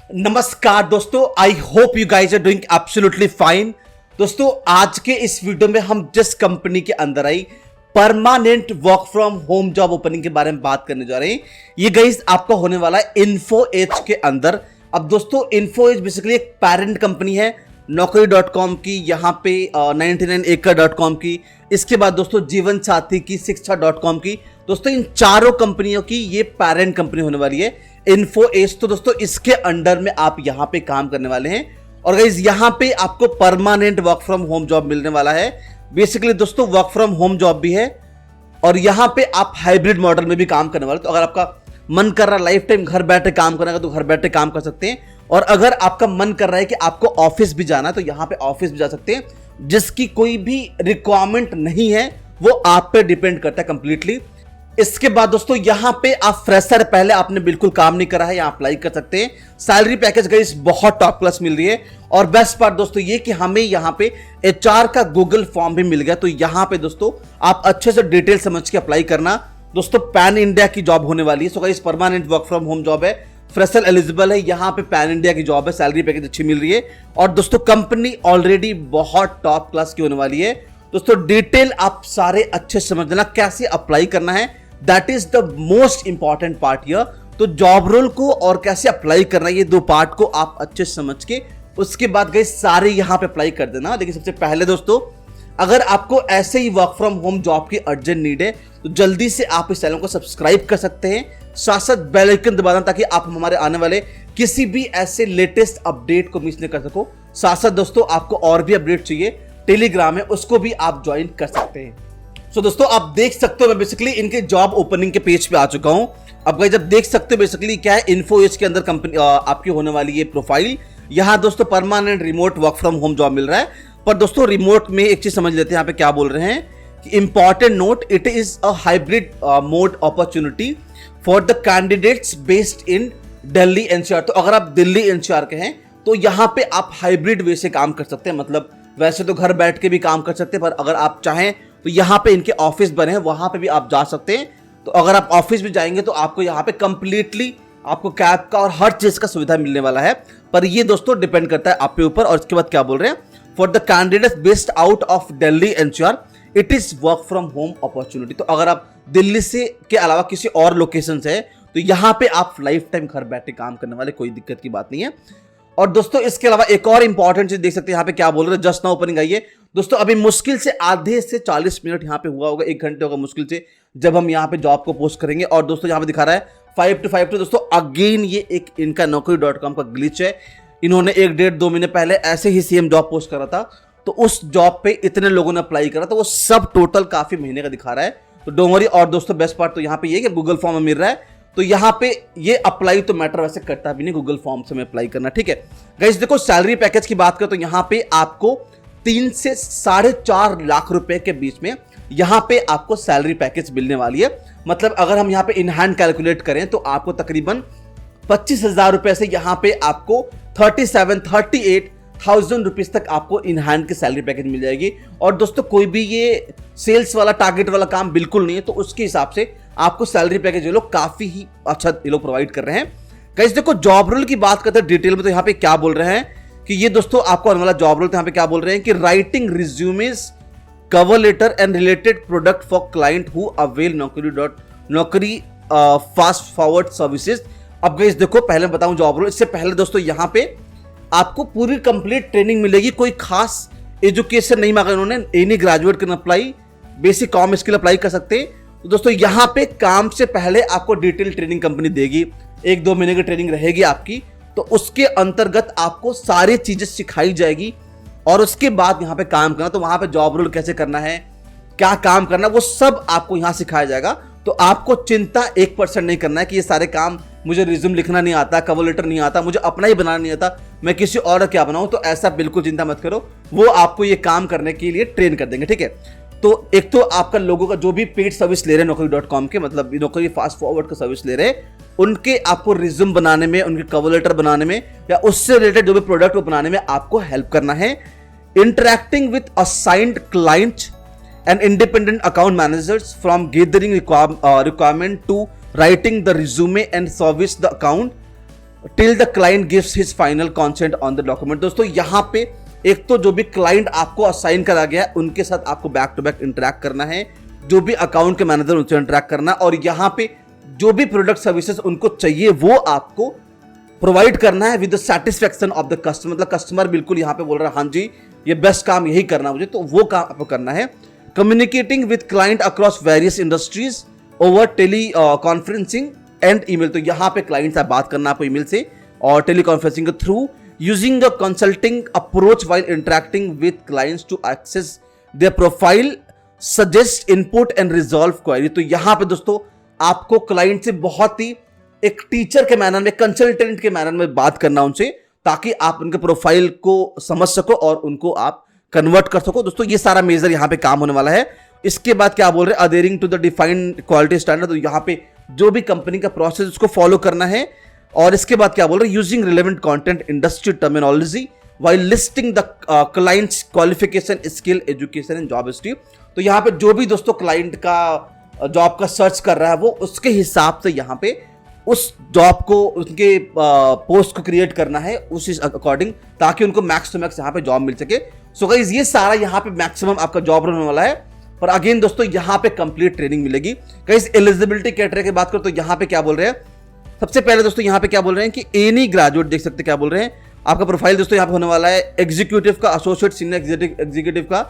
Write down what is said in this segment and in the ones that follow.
नमस्कार दोस्तों, I hope you guys are doing absolutely fine. दोस्तों, आज के इस वीडियो में हम जिस कंपनी के अंदर आई permanent work from home job opening के बारे में बात करने जा रहे हैं। ये गाइज आपका होने वाला है इन्फो एज के अंदर। अब दोस्तों, इन्फो एज बेसिकली एक पेरेंट कंपनी है नौकरी.com की, यहाँ पे 99acre.com की, इसके बाद दोस्तों जीवन साथी की, शिक्षा.com की। दोस्तों, इन चारों कंपनियों की ये पेरेंट कंपनी होने वाली है इन्फो एज। तो दोस्तों, इसके अंडर में आप यहाँ पे काम करने वाले हैं और गाइस यहाँ पे आपको permanent work from home job मिलने वाला है। बेसिकली दोस्तों, वर्क फ्रॉम होम जॉब भी है और यहाँ पे आप हाइब्रिड मॉडल में भी काम करने वाले। तो अगर आपका मन कर रहा है लाइफ टाइम घर बैठे काम करने का तो घर बैठे काम कर सकते हैं, और अगर आपका मन कर रहा है कि आपको ऑफिस भी जाना है तो यहाँ पे ऑफिस भी जा सकते हैं। जिसकी कोई भी रिक्वायरमेंट नहीं है वो आप पे डिपेंड करता है कंप्लीटली। इसके बाद दोस्तों, यहां पे आप फ्रेशर, पहले आपने बिल्कुल काम नहीं करा है, यहां अप्लाई कर सकते हैं। सैलरी पैकेज गाइस बहुत टॉप क्लास मिल रही है और बेस्ट पार्ट दोस्तों ये कि हमें यहां पे एचआर का गूगल फॉर्म भी मिल गया। तो यहां पे दोस्तों आप अच्छे से डिटेल समझ के अप्लाई करना। दोस्तों, पैन इंडिया की जॉब होने वाली है। So guys, permanent work from home job है, फ्रेशर एलिजिबल है, यहां पे पैन इंडिया की जॉब है, सैलरी पैकेज अच्छी मिल रही है और दोस्तों कंपनी ऑलरेडी बहुत टॉप क्लास की होने वाली है। दोस्तों, डिटेल आप सारे अच्छे समझना, कैसे अप्लाई करना है, that is the most important part here. तो जॉब रोल को और कैसे अप्लाई करना है, ये दो पार्ट को आप अच्छे समझ के उसके बाद गए सारे यहां पे अप्लाई कर देना। देखिए, सबसे पहले दोस्तों, अगर आपको ऐसे ही वर्क फ्रॉम होम जॉब की अर्जेंट नीड है तो जल्दी से आप इस चैनल को सब्सक्राइब कर सकते हैं, साथ साथ बेल आइकन दबाना ताकि आप हमारे आने वाले किसी भी ऐसे लेटेस्ट अपडेट को मिस नहीं कर सको। साथ साथ दोस्तों, आपको और भी अपडेट चाहिए, टेलीग्राम है, उसको भी आप ज्वाइन कर सकते हैं। सो दोस्तों, आप देख सकते हो मैं बेसिकली इनके जॉब ओपनिंग के पेज पे आ चुका हूं। अब गाइस, जब देख सकते हो बेसिकली क्या है, इन्फो एज के अंदर कंपनी आपकी होने वाली है प्रोफाइल। यहां दोस्तों permanent remote work from home job मिल रहा है। पर दोस्तों, रिमोट में एक चीज समझ लेते हैं, यहाँ पे क्या बोल रहे हैं कि important note, it is a hybrid mode opportunity for the candidates based in Delhi NCR. तो अगर आप दिल्ली एनसीआर के हैं तो यहाँ पे आप हाइब्रिड वे से काम कर सकते हैं। मतलब वैसे तो घर बैठ के भी काम कर सकते हैं, पर अगर आप चाहें तो यहाँ पे इनके ऑफिस बने हैं, वहां पे भी आप जा सकते हैं। तो अगर आप ऑफिस भी जाएंगे तो आपको यहाँ पे कंप्लीटली आपको कैब का और हर चीज का सुविधा मिलने वाला है। पर ये दोस्तों डिपेंड करता है आपके ऊपर। और इसके बाद क्या बोल रहे हैं, for the candidates based out of Delhi NCR it is work from home opportunity. तो अगर आप दिल्ली से के अलावा किसी और लोकेशन से है तो यहाँ पे आप लाइफ टाइम घर बैठे काम करने वाले, कोई दिक्कत की बात नहीं है। और दोस्तों, इसके अलावा एक और इंपॉर्टेंट चीज देख सकते हैं, यहाँ पे क्या बोल रहे हैं, जस्ट नाउ ओपनिंग आई है। दोस्तों, अभी मुश्किल से आधे से 40 मिनट यहाँ पे हुआ होगा, 1 घंटे होगा मुश्किल से, जब हम यहाँ पे जॉब को पोस्ट करेंगे। और दोस्तों, यहाँ पे दिखा रहा है 5 to 5 दोस्तों अगेन ये एक इनका नौकरी.com का ग्लिच है। इन्होंने 1-1.5-2 महीने पहले ऐसे ही सेम जॉब पोस्ट करा था, तो उस जॉब पे इतने लोगों ने अप्लाई करा, तो वो सब टोटल काफी महीने का दिखा रहा है। तो डोंट वरी। और दोस्तों, बेस्ट पार्ट तो यहाँ पे ये कि गूगल फॉर्म में मिल रहा है, तो यहाँ पे ये अप्लाई तो मैटर वैसे करता भी नहीं, गूगल फॉर्म से मैं अप्लाई करना, ठीक है गाइस। देखो, सैलरी पैकेज की बात करें तो यहाँ पे आपको 3 से 4.5 लाख रुपए के बीच में यहाँ पे आपको सैलरी पैकेज मिलने वाली है। मतलब अगर हम यहाँ पे इन हैंड कैलकुलेट करें तो आपको तकरीबन 25,000 रुपए से यहाँ पे आपको 38,000 रुपीज तक आपको इन हैंड की सैलरी पैकेज मिल जाएगी। और दोस्तों, कोई भी ये सेल्स वाला टारगेट वाला काम बिल्कुल नहीं है, तो उसके हिसाब से आपको सैलरी पैकेज ये लोग काफी ही अच्छा ये लोग प्रोवाइड कर रहे हैं। गाइस देखो, जॉब रोल की बात करते हैं डिटेल में, तो यहाँ पे क्या बोल रहे हैं कि ये दोस्तों आपको आने वाला जॉब रोल, तो यहाँ पे क्या बोल रहे हैं कि writing resumes, cover letter and related product for client who avail Naukri fast forward services. अब गाइस देखो, पहले बताऊं जॉब रोल, इससे पहले दोस्तों यहाँ पे आपको पूरी कंप्लीट ट्रेनिंग मिलेगी। कोई खास एजुकेशन नहीं मांगा इन्होंने, any graduate can apply, basic com skill apply कर सकते हैं। तो दोस्तों, यहाँ पे काम से पहले आपको डिटेल ट्रेनिंग कंपनी देगी, 1-2 महीने की ट्रेनिंग रहेगी आपकी, तो उसके अंतर्गत आपको सारी चीजें सिखाई जाएगी और उसके बाद यहाँ पे काम करना। तो वहां पे जॉब रोल कैसे करना है, क्या काम करना, वो सब आपको यहाँ सिखाया जाएगा। तो आपको चिंता 1% नहीं करना है कि ये सारे काम, मुझे रिज्यूम लिखना नहीं आता, कवर लेटर नहीं आता, मुझे अपना ही बनाना नहीं आता, मैं किसी और का क्या बनाऊं। तो ऐसा बिल्कुल चिंता मत करो, वो आपको ये काम करने के लिए ट्रेन कर देंगे, ठीक है। तो एक तो आपका लोगों का जो भी पेड सर्विस ले रहे हैं नौकरी.com के, मतलब नौकरी फास्ट फॉरवर्ड का सर्विस ले रहे हैं, उनके आपको रिज्यूम बनाने में, उनके कवर लेटर बनाने में या उससे रिलेटेड जो भी प्रोडक्ट बनाने में आपको हेल्प करना है। Interacting with assigned client and independent account managers from gathering requirement to writing the resume and service the account till the client gives his final consent on the document. दोस्तों यहाँ पे एक तो जो भी क्लाइंट आपको असाइन करा गया है उनके साथ आपको बैक टू बैक इंटरेक्ट करना है, जो भी अकाउंट के मैनेजर उनसे इंटरेक्ट करना, और यहाँ पे जो भी प्रोडक्ट सर्विसेज उनको चाहिए वो आपको प्रोवाइड करना है with the satisfaction of the customer. मतलब कस्टमर बिल्कुल यहाँ पे बोल रहा है हाँ जी ये बेस्ट काम यही करना मुझे, तो वो काम आपको करना है। Communicating with client across various industries over tele conferencing and email. तो यहाँ पे क्लाइंट से बात करना आपको ईमेल से और टेली कॉन्फ्रेंसिंग के थ्रू। Using the consulting approach while interacting with clients to access their profile, suggest input and resolve query. तो यहाँ पे दोस्तों आपको क्लाइंट से बहुत ही एक टीचर के मैनर में, कंसल्टेंट के मैनर में बात करना उनसे, ताकि आप उनके प्रोफाइल को समझ सको और उनको आप कन्वर्ट कर सको। दोस्तों ये सारा मेजर यहाँ पे काम होने वाला है। इसके बाद क्या बोल रहे हैं, adhering to the defined quality standard. तो यहाँ पे जो भी कंपनी का प्रोसेस उसको फॉलो करना है। और इसके बाद क्या बोल रहे हैं, using relevant content industry terminology while listing the clients qualification, skill, education and job history. तो यहाँ पे जो भी दोस्तों क्लाइंट का जॉब का सर्च कर रहा है वो उसके हिसाब से यहाँ पे उस जॉब को, उनके पोस्ट को क्रिएट करना है उस अकॉर्डिंग, ताकि उनको मैक्स टू मैक्स यहाँ पे जॉब मिल सके। सो गाइस ये सारा यहाँ पे मैक्सिमम आपका जॉब रहने वाला है। पर अगेन दोस्तों यहाँ पे कंप्लीट ट्रेनिंग मिलेगी। गाइस एलिजिबिलिटी क्राइटेरिया की बात करो तो यहाँ पे क्या बोल रहे हैं, सबसे पहले दोस्तों यहाँ पे क्या बोल रहे हैं कि एनी ग्रेजुएट, देख सकते क्या बोल रहे हैं, आपका प्रोफाइल दोस्तों यहाँ पे होने वाला है एग्जीक्यूटिव का, एसोसिएट, सीनियर एग्जीक्यूटिव का,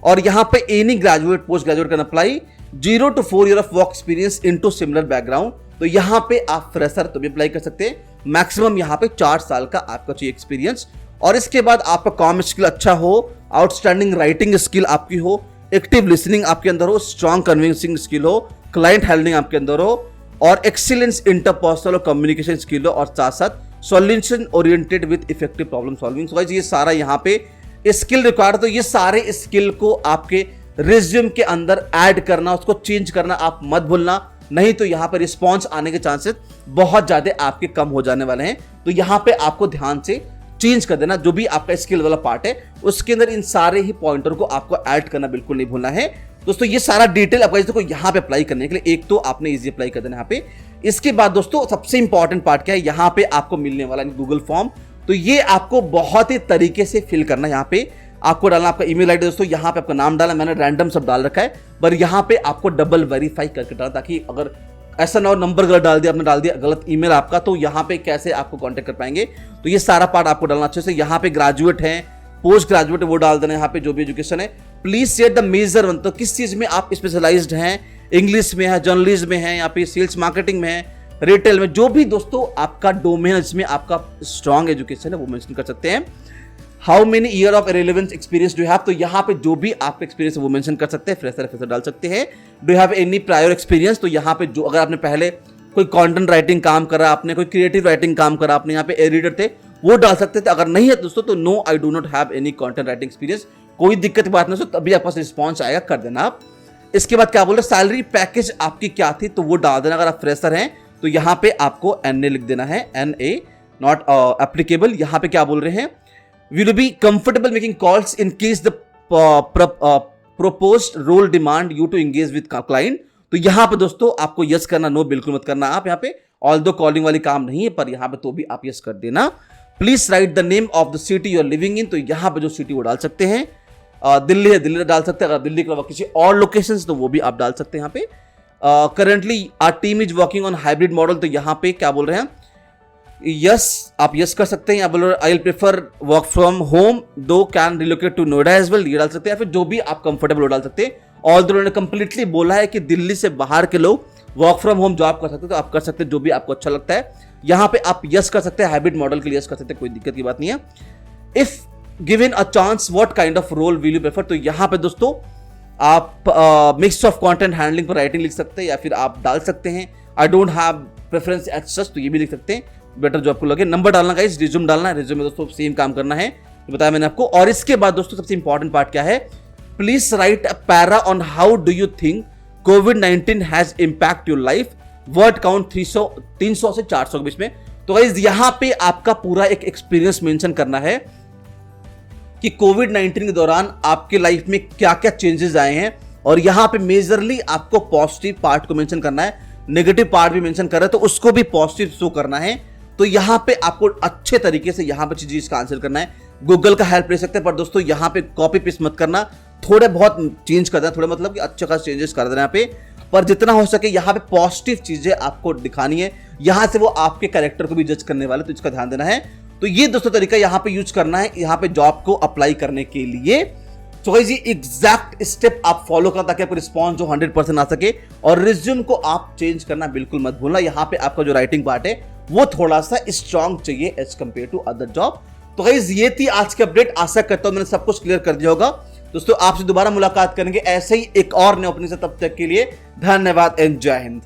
और यहाँ पे any graduate, post graduate can apply, 0 to 4 year of work experience into similar background. तो यहाँ पे आप फ्रेशर तो भी अप्लाई कर सकते हैं, मैक्सिमम यहाँ पे 4 साल का आपका चाहिए एक्सपीरियंस। और इसके बाद आपका कॉम स्किल अच्छा हो, आउटस्टैंडिंग राइटिंग स्किल आपकी हो, एक्टिव लिसनिंग आपके अंदर हो, स्ट्रॉन्ग कन्विंसिंग स्किल हो, क्लाइंट हैंडलिंग आपके अंदर हो, और एक्सीलेंस इंटरपर्सनल और कम्युनिकेशन स्किल हो, और साथ साथ solution oriented with effective problem solving. So guys ये सारा यहाँ पे स्किल रिक्वायर्ड। तो ये सारे स्किल को आपके रिज्यूम के अंदर ऐड करना, उसको चेंज करना आप मत भूलना, नहीं तो यहाँ पे रिस्पॉन्स आने के चांसेस बहुत ज्यादा आपके कम हो जाने वाले हैं। तो यहाँ पे आपको ध्यान से चेंज कर देना, जो भी आपका स्किल वाला पार्ट है उसके अंदर इन सारे ही पॉइंटर को आपको ऐड करना बिल्कुल नहीं भूलना है। दोस्तों ये सारा डिटेल आपका इसको यहाँ पे अप्लाई करने के लिए एक तो आपने इजी अप्लाई कर देना यहाँ पे। इसके बाद दोस्तों सबसे इंपॉर्टेंट पार्ट क्या है, यहाँ पे आपको मिलने वाला गूगल फॉर्म। तो ये आपको बहुत ही तरीके से फिल करना है। यहाँ पे आपको डालना आपका ईमेल आईडी, दोस्तों यहाँ पे आपका नाम डाला, मैंने रैंडम सब डाल रखा है, पर यहाँ पे आपको डबल वेरीफाई करके डालना, ताकि अगर ऐसा ना हो नंबर गलत डाल दिया, आपने डाल दिया गलत ईमेल आपका, तो यहाँ पे कैसे आपको कांटेक्ट कर पाएंगे। तो ये सारा पार्ट आपको डालना अच्छे से। यहाँ पे ग्रेजुएट है, पोस्ट ग्रेजुएट है, वो डाल देना। यहाँ पे जो भी एजुकेशन है, please set the major one, तो किस चीज में आप स्पेशलाइज्ड हैं, इंग्लिश में है, जर्नलिज्म में है, यहाँ पे सेल्स मार्केटिंग में है, रिटेल में, जो भी दोस्तों आपका डोमेन है जिसमें आपका स्ट्रॉन्ग एजुकेशन है वो मेंशन कर सकते हैं। How many year of relevance experience do have, तो यहाँ पे जो भी आपका एक्सपीरियंस है वो मेंशन कर सकते हैं, फ्रेशर डाल सकते हैं। Do have any prior experience, तो यहाँ पे जो अगर आपने पहले कोई कंटेंट राइटिंग काम करा, आपने कोई क्रिएटिव राइटिंग काम करा, आपने यहाँ पे एडिटर थे, वो डाल सकते थे। अगर नहीं है दोस्तों तो no I do not have any content writing experience, कोई दिक्कत की बात नहीं, तभी आपका रिस्पॉन्स आएगा, कर देना आप। इसके बाद क्या बोल रहे, सैलरी पैकेज आपकी क्या थी, तो वो डाल देना। अगर आप फ्रेशर हैं तो यहाँ पे आपको NA लिख देना है, NA नॉट एप्लीकेबल। यहाँ पे क्या बोल रहे हैं, will be comfortable making calls in case the proposed role demand you to engage with client। तो यहाँ पे दोस्तों आपको यस करना, नो बिल्कुल मत करना। आप यहाँ पे ऑल्दो कॉलिंग वाली काम नहीं है, पर यहाँ पे तो भी आप यस कर देना। Please write the name of the city you are living in, तो यहाँ पे जो सिटी वो डाल सकते हैं, दिल्ली है दिल्ली डाल सकते हैं, अगर दिल्ली के अलावा किसी और लोकेशंस तो वो भी आप डाल सकते हैं। यहाँ पे currently our team is working on hybrid model, तो यहाँ पे क्या बोल रहे हैं, यस आप यस कर सकते हैं। बोल रहे I will prefer work from home though can relocate to Noida as well, ये डाल सकते हैं। फिर जो भी आप कंफर्टेबल हो डाल सकते हैं। और उन्होंने कंप्लीटली बोला है कि दिल्ली से बाहर के लोग वर्क फ्रॉम होम जॉब कर सकते हैं, तो आप कर सकते हैं जो भी आपको अच्छा लगता है। यहाँ पे आप यस कर सकते हैं, हाइब्रिड मॉडल के लिए यस कर सकते हैं, कोई दिक्कत की बात नहीं है। If given a chance what kind of role will you prefer, तो यहाँ पे दोस्तों आप मिक्स ऑफ कंटेंट हैंडलिंग पर राइटिंग लिख सकते हैं, या फिर आप डाल सकते हैं I don't have preference as such, तो ये भी लिख सकते हैं, बेटर जो आपको लगे। नंबर डालना गाइस, रिज्यूम डालना है, रिज्यूम में दोस्तों सेम काम करना है, बताया मैंने आपको। और इसके बाद दोस्तों सबसे इंपॉर्टेंट पार्ट क्या है, please right a para on how do you think covid has impact your life, word count 300 से 400 के बीच में। तो गाइस यहाँ पे आपका पूरा एक एक्सपीरियंस मेंशन करना है कि कोविड-19 के दौरान आपके लाइफ में क्या क्या चेंजेस आए हैं, और यहाँ पे मेजरली आपको पॉजिटिव पार्ट को मेंशन करना है, नेगेटिव पार्ट भी मेंशन कर रहा है तो उसको भी पॉजिटिव शो करना है। तो यहां पे आपको अच्छे तरीके से यहां पे चीज का आंसर करना है। गूगल का हेल्प ले सकते हैं, पर दोस्तों यहां पे कॉपी पेस्ट मत करना, थोड़े बहुत चेंज कर देना, थोड़े मतलब कि अच्छे खास चेंजेस कर देना यहाँ पे, पर जितना हो सके यहाँ पे पॉजिटिव चीजें आपको दिखानी है। यहां से वो आपके कैरेक्टर को भी जज करने वाले, तो इसका ध्यान देना है। तो ये दोस्तों तरीका यहाँ पे यूज करना है यहाँ पे जॉब को अप्लाई करने के लिए। तो गाइस ये एग्जैक्ट स्टेप आप फॉलो करना ताकि आपको रिस्पॉन्स जो 100% आ सके। और रिज्यूम को आप चेंज करना बिल्कुल मत भूलना। यहाँ पे आपका जो राइटिंग पार्ट है वो थोड़ा सा स्ट्रांग चाहिए as compare to other job. तो गाइस ये थी आज की अपडेट। आशा करता हूं मैंने सब कुछ क्लियर कर दिया होगा। दोस्तों आपसे दोबारा मुलाकात करेंगे ऐसे ही एक और नए ओपनिंग से, तब तक के लिए धन्यवाद एंड जय हिंद।